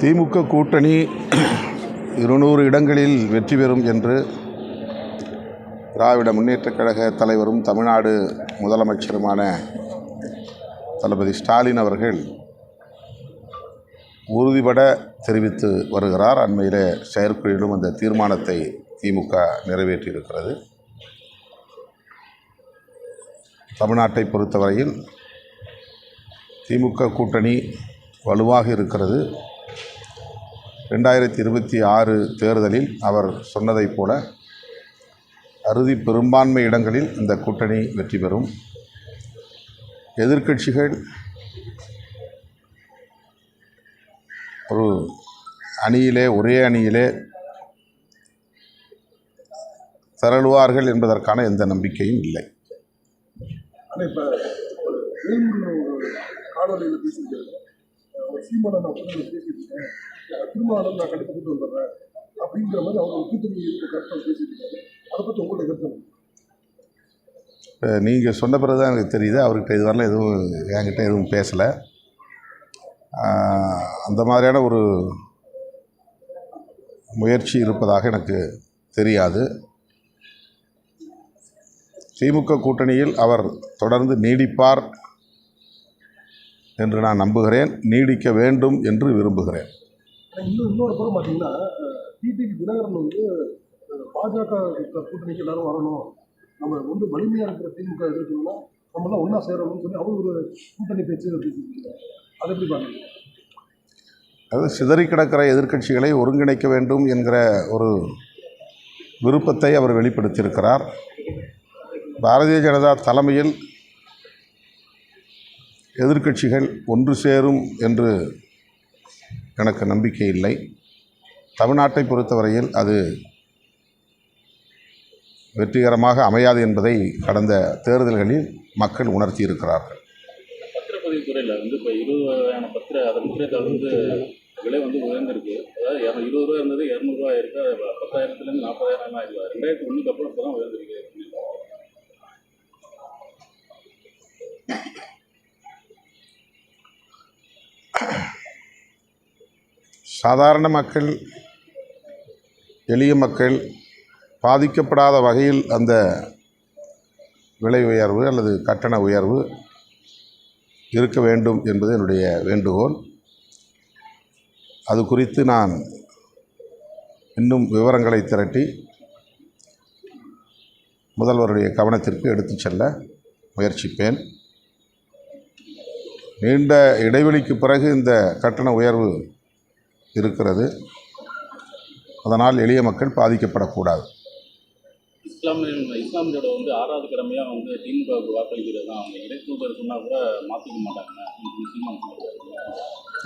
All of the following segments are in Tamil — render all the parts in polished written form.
திமுக கூட்டணி 200 இடங்களில் வெற்றி பெறும் என்று திராவிட முன்னேற்றக் கழக தலைவரும் தமிழ்நாடு முதலமைச்சருமான தளபதி ஸ்டாலின் அவர்கள் உறுதிபட தெரிவித்து வருகிறார். அண்மையில் செயற்குழுவிலும் அந்த தீர்மானத்தை திமுக நிறைவேற்றியிருக்கிறது. தமிழ்நாட்டை பொறுத்தவரையில் திமுக கூட்டணி வலுவாக இருக்கிறது. 2026 தேர்தலில் அவர் சொன்னதைப் போல அறுதி பெரும்பான்மை இடங்களில் இந்த கூட்டணி வெற்றி பெறும். எதிர்க்கட்சிகள் ஒரு ஒரே அணியிலே திரளுவார்கள் என்பதற்கான எந்த நம்பிக்கையும் இல்லை. நீங்கள் சொன்ன பிறகு தான் எனக்கு தெரியுது. அவர்கிட்ட இதுவரையில் என்கிட்ட எதுவும் பேசலை. அந்த மாதிரியான ஒரு முயற்சி இருப்பதாக எனக்கு தெரியாது. திமுக கூட்டணியில் அவர் தொடர்ந்து நீடிப்பார் என்று நான் நம்புகிறேன். நீடிக்க வேண்டும் என்று விரும்புகிறேன். இன்னொரு புறம் பார்த்தீங்கன்னா, டிடிவி தினகரன் பாஜக கூட்டணிக்கு எல்லாரும் வரணும், நம்ம வலிமையாக இருக்கிற திமுக எதிர்க்கணும்னா நம்மளாம் ஒன்றா சேரணும்னு சொல்லி அவர் ஒரு கூட்டணி பேச்சு பேசியிருக்காங்க. அதை எப்படி பார்க்குறீங்க? அதாவது சிதறி கிடக்கிற எதிர்க்கட்சிகளை ஒருங்கிணைக்க வேண்டும் என்கிற ஒரு விருப்பத்தை அவர் வெளிப்படுத்தியிருக்கிறார். பாரதிய ஜனதா தலைமையில் எதிர்க்கட்சிகள் ஒன்று சேரும் என்று எனக்கு நம்பிக்கை இல்லை. தமிழ்நாட்டை பொறுத்தவரையில் அது வெற்றிகரமாக அமையாது என்பதை கடந்த தேர்தல்களில் மக்கள் உணர்த்தியிருக்கிறார்கள். பத்திரப்பதிவு துறையில் இப்போ 20 வகையான பத்திரத்தை விலை உயர்ந்திருக்கு. அதாவது 20 ரூபா இருந்தது 200 ரூபா இருக்கு. 10,000 40,000 ஆயிருக்கு. 2001 அப்புறம் இப்போ தான் உயர்ந்திருக்கு. சாதாரண மக்கள், எளிய மக்கள் பாதிக்கப்படாத வகையில் அந்த விலை உயர்வு அல்லது கட்டண உயர்வு இருக்க வேண்டும் என்பது என்னுடைய வேண்டுகோள். அது குறித்து நான் இன்னும் விவரங்களை திரட்டி முதல்வருடைய கவனத்திற்கு எடுத்துச் செல்ல முயற்சிப்பேன். நீண்ட இடைவெளிக்கு பிறகு இந்த கட்டண உயர்வு இருக்கிறது. அதனால் எளிய மக்கள் பாதிக்கப்படக்கூடாது. இஸ்லாமியோட 6வது கடமையாக திமுக வாக்களிக்கிறது தான். அவங்க இடைத்தூதர் சொன்னால் கூட மாற்றிக்க மாட்டாங்க.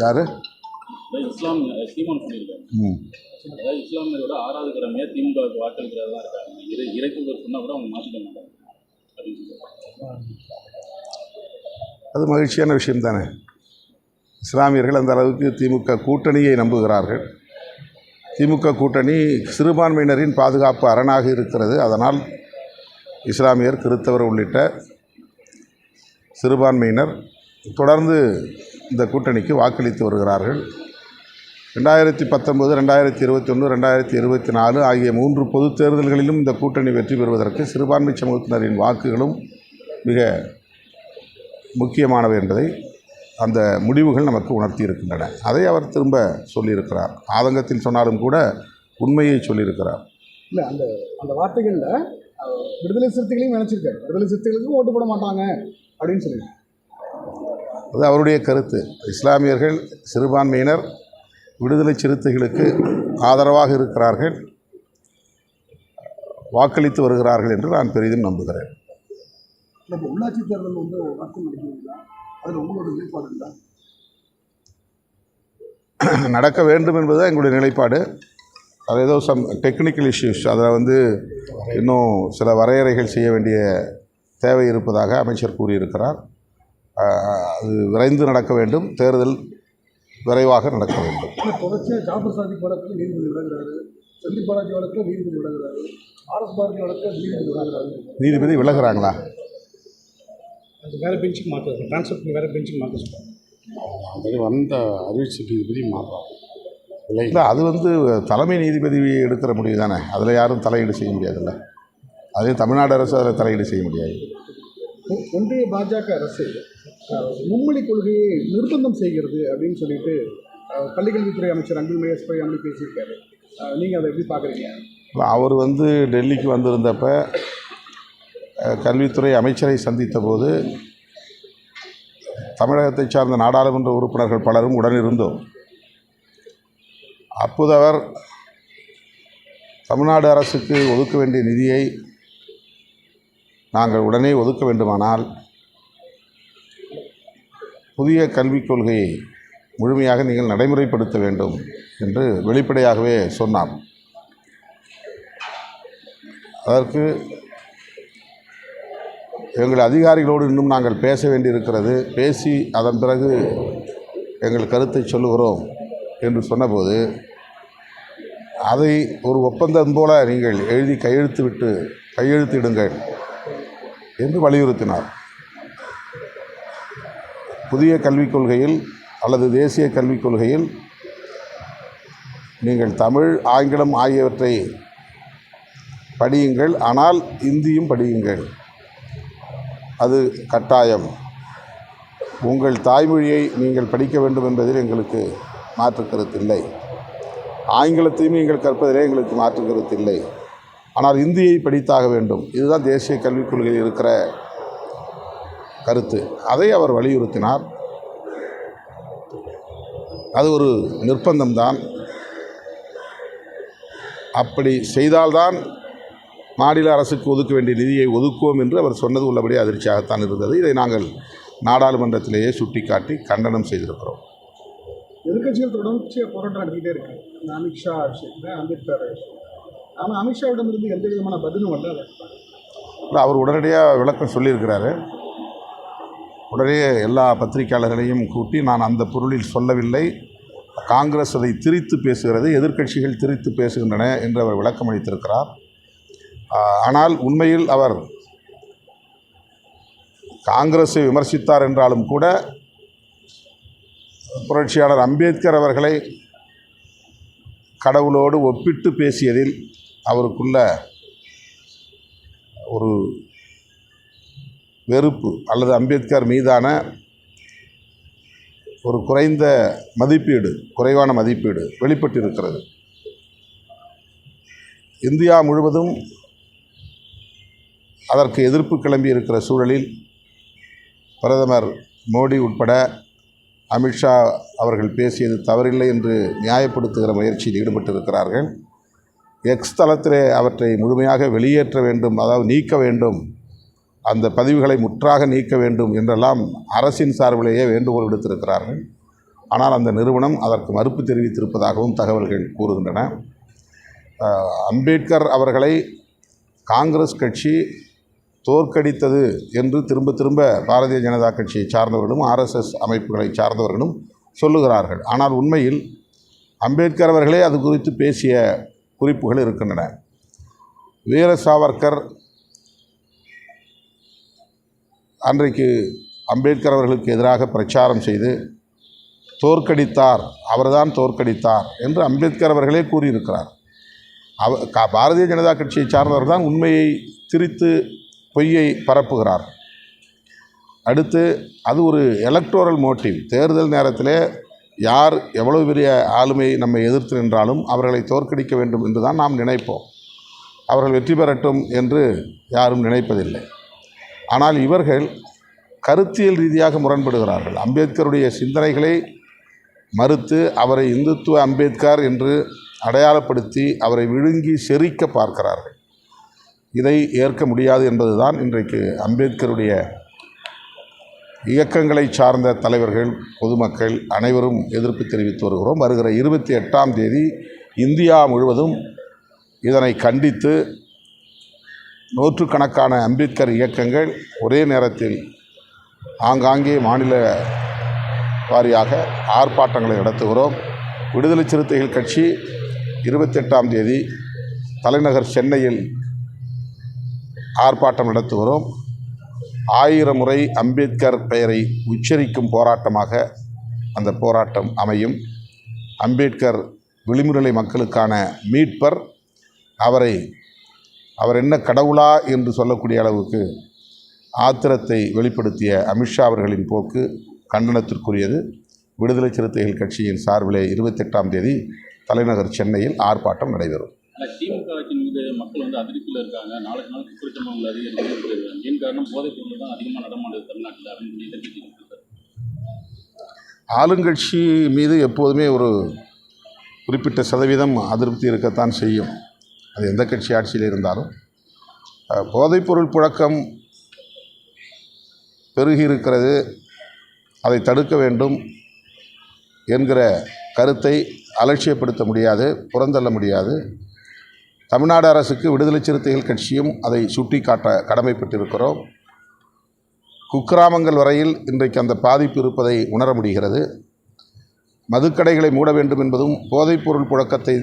யார்? சீமான் சொல்லியிருக்காங்க. அதாவது இஸ்லாமியரோட 6வது கடமையாக திமுக வாக்களிக்கிறது தான் இருக்காங்க. இடைத்தூதர் சொன்னால் கூட அவங்க மாற்றிக்க மாட்டாங்க அப்படின்னு சொல்லுவாங்க. அது மகிழ்ச்சியான விஷயம் தானே. இஸ்லாமியர்கள் அந்த அளவுக்கு திமுக கூட்டணியை நம்புகிறார்கள். திமுக கூட்டணி சிறுபான்மையினரின் பாதுகாப்பு அரணாக இருக்கிறது. அதனால் இஸ்லாமியர், கிறித்தவர் உள்ளிட்ட சிறுபான்மையினர் தொடர்ந்து இந்த கூட்டணிக்கு வாக்களித்து வருகிறார்கள். 2019, 2021, 2024 ஆகிய 3 பொதுத் தேர்தல்களிலும் இந்த கூட்டணி வெற்றி பெறுவதற்கு சிறுபான்மை சமூகத்தினரின் வாக்குகளும் மிக முக்கியமானவை என்பதை அந்த முடிவுகள் நமக்கு உணர்த்தி இருக்கின்றன. அதை அவர் திரும்ப சொல்லியிருக்கிறார். ஆதங்கத்தில் சொன்னாலும் கூட உண்மையை சொல்லியிருக்கிறார். இல்லை, அந்த வார்த்தைகளில் விடுதலை சிறுத்தைகளையும் நினச்சிருக்காரு. விடுதலை சிறுத்தைகளுக்கும் ஓட்டு போட மாட்டாங்க அப்படின்னு சொல்லி அது அவருடைய கருத்து. இஸ்லாமியர்கள், சிறுபான்மையினர் விடுதலை சிறுத்தைகளுக்கு ஆதரவாக இருக்கிறார்கள், வாக்களித்து வருகிறார்கள் என்று நான் பெரிதும் நம்புகிறேன். உள்ளாட்சி தேர்தல் நடக்கும் நினைக்கிறீங்களா? அதில் உங்களோட நிலைப்பாடு இல்லை? நடக்க வேண்டும் என்பது எங்களுடைய நிலைப்பாடு. அது ஏதோ டெக்னிக்கல் இஷ்யூஸ், அதில் இன்னும் சில வரையறைகள் செய்ய வேண்டிய தேவை இருப்பதாக அமைச்சர் கூறியிருக்கிறார். அது விரைந்து நடக்க வேண்டும். தேர்தல் விரைவாக நடக்க வேண்டும். தொடர்ச்சியாக ஜாபர் சாதிக் வழக்கில் நீதிபதி விலகிறாரு, செந்தில் பாலாஜி வழக்கில் நீதிபதி விலகிறாரு, ஆர்எஸ் பாரதி வழக்கில் நீதிபதி விலகிறாரு. நீதிபதி விலகிறாங்களா? அது வேறு பெஞ்சுக்கு மாற்றுறது, ட்ரான்ஸ்ஃபர் பண்ணி வேறு பெஞ்சுக்கு மாற்ற சொல்லுவாங்க. அது வந்த அறிவிச்சு நீதிபதி மாறுறாங்க. விலை இல்லை, அது வந்து தலைமை நீதிபதி எடுக்கிற முடிவு தானே. அதில் யாரும் தலையீடு செய்ய முடியாதுல்ல. அதே தமிழ்நாடு அரசு அதில் தலையீடு செய்ய முடியாது. ஒன்றிய பாஜக அரசு மும்மொழி கொள்கையை நிர்பந்தம் செய்கிறது அப்படின்னு சொல்லிட்டு பள்ளிக்கல்வித்துறை அமைச்சர் அன்பில் மகேஷ் பொய்யாமொழி பேசியிருக்காரு. நீங்கள் அதை எப்படி பார்க்குறீங்க? அவர் வந்து டெல்லிக்கு வந்திருந்தப்ப கல்வித்துறை அமைச்சரை சந்தித்த போது தமிழகத்தை சார்ந்த நாடாளுமன்ற உறுப்பினர்கள் பலரும் உடனிருந்தோம். அப்போது அவர் தமிழ்நாடு அரசுக்கு ஒதுக்க வேண்டிய நிதியை நாங்கள் உடனே ஒதுக்க வேண்டுமானால் புதிய கல்விக் கொள்கையை முழுமையாக நீங்கள் நடைமுறைப்படுத்த வேண்டும் என்று வெளிப்படையாகவே சொன்னார். அதற்கு எங்கள் அதிகாரிகளோடு இன்னும் நாங்கள் பேச வேண்டியிருக்கிறது, பேசி அதன் பிறகு எங்கள் கருத்தை சொல்லுகிறோம் என்று சொன்னபோது அதை ஒரு ஒப்பந்தம் போல நீங்கள் எழுதி கையெழுத்திடுங்கள் என்று வலியுறுத்தினார். புதிய கல்விக் கொள்கையில் அல்லது தேசிய கல்விக் கொள்கையில் நீங்கள் தமிழ், ஆங்கிலம் ஆகியவற்றை படியுங்கள், ஆனால் இந்தியும் படியுங்கள், அது கட்டாயம். உங்கள் தாய்மொழியை நீங்கள் படிக்க வேண்டும் என்பதில் எங்களுக்கு மாற்று கருத்தில்லை. ஆங்கிலத்தையும் நீங்கள் கற்பதிலே எங்களுக்கு மாற்று கருத்தில்லை. ஆனால் இந்தியை படித்தாக வேண்டும். இதுதான் தேசிய கல்விக் கொள்கையில் இருக்கிற கருத்து. அதை அவர் வலியுறுத்தினார். அது ஒரு நிர்பந்தம்தான். அப்படி செய்தால்தான் மாநில அரசுக்கு ஒதுக்க வேண்டிய நிதியை ஒதுக்குவோம் என்று அவர் சொன்னது உள்ளபடி அதிர்ச்சியாகத்தான் இருந்தது. இதை நாங்கள் நாடாளுமன்றத்திலேயே சுட்டிக்காட்டி கண்டனம் செய்திருக்கிறோம். எதிர்கட்சிகள் தொடர்ச்சியாக போராட்டம் நடத்திக்கிட்டே இருக்கு. அமித்ஷா விஷயத்தில், அம்பேத்கர் விஷயம். ஆனால் அமித்ஷாவிடமிருந்து எந்த விதமான பதிலும் வரல. அவர் உடனடியாக விளக்கம் சொல்லியிருக்கிறாரு. உடனே எல்லா பத்திரிகையாளர்களையும் கூட்டி, நான் அந்த பொருளில் சொல்லவில்லை, காங்கிரஸ் அதை திரித்து பேசுகிறது, எதிர்க்கட்சிகள் திரித்து பேசுகின்றன என்று அவர் விளக்கம் அளித்திருக்கிறார். ஆனால் உண்மையில் அவர் காங்கிரஸை விமர்சித்தார் என்றாலும் கூட புரட்சியாளர் அம்பேத்கர் அவர்களை கடவுளோடு ஒப்பிட்டு பேசியதில் அவருக்குள்ள ஒரு வெறுப்பு அல்லது அம்பேத்கர் மீதான ஒரு குறைவான மதிப்பீடு வெளிப்பட்டிருக்கிறது. இந்தியா முழுவதும் அதற்கு எதிர்ப்பு கிளம்பி இருக்கிற சூழலில் பிரதமர் மோடி உட்பட அமித்ஷா அவர்கள் பேசியது தவறில்லை என்று நியாயப்படுத்துகிற முயற்சியில் ஈடுபட்டிருக்கிறார்கள். எக்ஸ் தளத்திலே அவற்றை முழுமையாக வெளியேற்ற வேண்டும், அதாவது நீக்க வேண்டும், அந்த பதிவுகளை முற்றாக நீக்க வேண்டும் என்றெல்லாம் அரசின் சார்பிலேயே வேண்டுகோள் விடுத்திருக்கிறார்கள். ஆனால் அந்த நிறுவனம் அதற்கு மறுப்பு தெரிவித்திருப்பதாகவும் தகவல்கள் கூறுகின்றன. அம்பேத்கர் அவர்களை காங்கிரஸ் கட்சி தோற்கடித்தது என்று திரும்ப திரும்ப பாரதிய ஜனதா கட்சியை சார்ந்தவர்களும் RSS அமைப்புகளை சார்ந்தவர்களும் சொல்லுகிறார்கள். ஆனால் உண்மையில் அம்பேத்கர் அவர்களே அது குறித்து பேசிய குறிப்புகள் இருக்கின்றன. வீர சாவர்கர் அன்றைக்கு அம்பேத்கர் அவர்களுக்கு எதிராக பிரச்சாரம் செய்து தோற்கடித்தார், அவர்தான் தோற்கடித்தார் என்று அம்பேத்கர் அவர்களே கூறியிருக்கிறார். பாரதிய ஜனதா கட்சியை சார்ந்தவர் தான் உண்மையை திரித்து பொய்யை பரப்புகிறார். அடுத்து அது ஒரு எலக்டோரல் மோட்டிவ். தேர்தல் நேரத்தில் யார் எவ்வளவு பெரிய ஆளுமை நம்மை எதிர்த்து நின்றாலும் அவர்களை தோற்கடிக்க வேண்டும் என்று தான் நாம் நினைப்போம். அவர்கள் வெற்றி பெறட்டும் என்று யாரும் நினைப்பதில்லை. ஆனால் இவர்கள் கருத்தியல் ரீதியாக முரண்படுகிறார்கள். அம்பேத்கருடைய சிந்தனைகளை மறுத்து அவரை இந்துத்துவ அம்பேத்கர் என்று அடையாளப்படுத்தி அவரை விழுங்கி செரிக்க பார்க்கிறார்கள். இதை ஏற்க முடியாது என்பதுதான் இன்றைக்கு அம்பேத்கருடைய இயக்கங்களை சார்ந்த தலைவர்கள், பொதுமக்கள் அனைவரும் எதிர்ப்பு தெரிவித்து வருகிறோம். வருகிற 28ஆம் தேதி இந்தியா முழுவதும் இதனை கண்டித்து நூற்றுக்கணக்கான அம்பேத்கர் இயக்கங்கள் ஒரே நேரத்தில் ஆங்காங்கே மாநில வாரியாக ஆர்ப்பாட்டங்களை நடத்துகிறோம். விடுதலை சிறுத்தைகள் கட்சி 28ஆம் தேதி தலைநகர் சென்னையில் ஆர்ப்பாட்டம் நடத்துகிறோம். 1000 முறை அம்பேத்கர் பெயரை உச்சரிக்கும் போராட்டமாக அந்த போராட்டம் அமையும். அம்பேத்கர் விளிம்புநிலை மக்களுக்கான மீட்பர். அவர் என்ன கடவுளா என்று சொல்லக்கூடிய அளவுக்கு ஆத்திரத்தை வெளிப்படுத்திய அமித்ஷா அவர்களின் போக்கு கண்டனத்திற்குரியது. விடுதலை சிறுத்தைகள் கட்சியின் சார்பிலே 28ஆம் தேதி தலைநகர் சென்னையில் ஆர்ப்பாட்டம் நடைபெறும். ஆனால் திமுக ஆட்சியின் மீது மக்கள் வந்து அதிருப்தியில் இருக்காங்க. நாளுக்கு நாள் குற்றச்சம்பவங்கள் அதிகரிக்கிறது. மெயின் காரணம் போதைப் பொருள் தான் அதிகமாக நடமாடுது தமிழ்நாட்டில் அப்படின்னு எதிர்த்து. ஆளுங்கட்சி மீது எப்போதுமே ஒரு குறிப்பிட்ட சதவீதம் அதிருப்தி இருக்கத்தான் செய்யும். அது எந்த கட்சி ஆட்சியில் இருந்தாலும். போதைப்பொருள் புழக்கம் பெருகி இருக்கிறது, அதை தடுக்க வேண்டும் என்கிற கருத்தை அலட்சியப்படுத்த முடியாது, புறந்தள்ள முடியாது. தமிழ்நாடு அரசுக்கு விடுதலை சிறுத்தைகள் கட்சியும் அதை சுட்டி காட்ட கடமைப்பட்டிருக்கிறோம். குக்கிராமங்கள் வரையில் இன்றைக்கு அந்த பாதிப்பு இருப்பதை உணர முடிகிறது. மதுக்கடைகளை மூட வேண்டும் என்பதும் போதைப்பொருள் புழக்கத்தை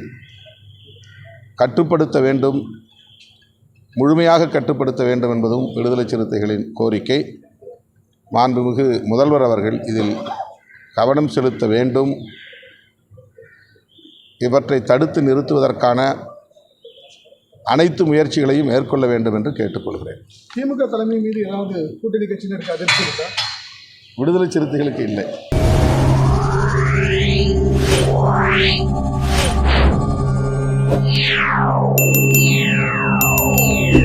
கட்டுப்படுத்த வேண்டும், முழுமையாக கட்டுப்படுத்த வேண்டும் என்பதும் விடுதலை சிறுத்தைகளின் கோரிக்கை. மாண்புமிகு முதல்வர் அவர்கள் இதில் கவனம் செலுத்த வேண்டும். இவற்றை தடுத்து நிறுத்துவதற்கான அனைத்து முயற்சிகளையும் மேற்கொள்ள வேண்டும் என்று கேட்டுக்கொள்கிறேன். திமுக தலைமை மீது ஏதாவது கூட்டணி கட்சியினருக்கு அதிர்ச்சி இருக்கா? விடுதலை சிறுத்தைகளுக்கு இல்லை. Yeah.